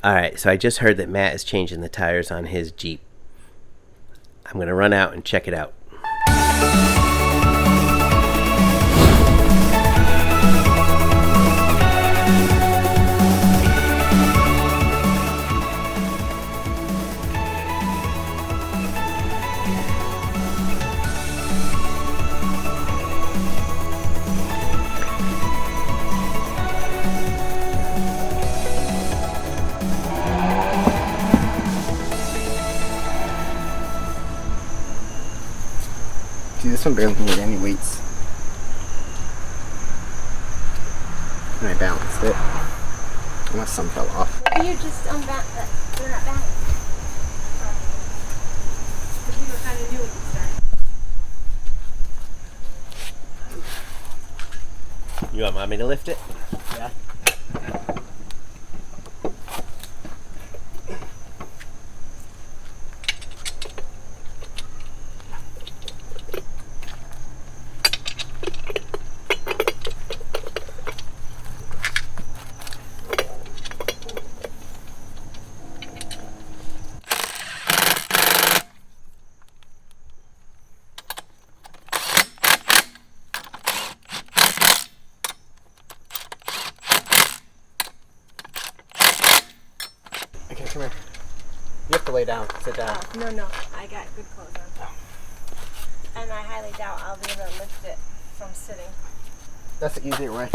Alright, so I just heard that Matt is changing the tires on his Jeep. I'm going to run out and check it out. See, this one barely needed any weights. And I balanced it. Unless some fell off. Maybe you just unbound that. They're not balanced. But you were kind of new when you started. You want me to lift it? Yeah. Okay, come here. You have to lay down. Sit down. Oh, no. I got good clothes on. And I highly doubt I'll be able to lift it from sitting. That's the easier way.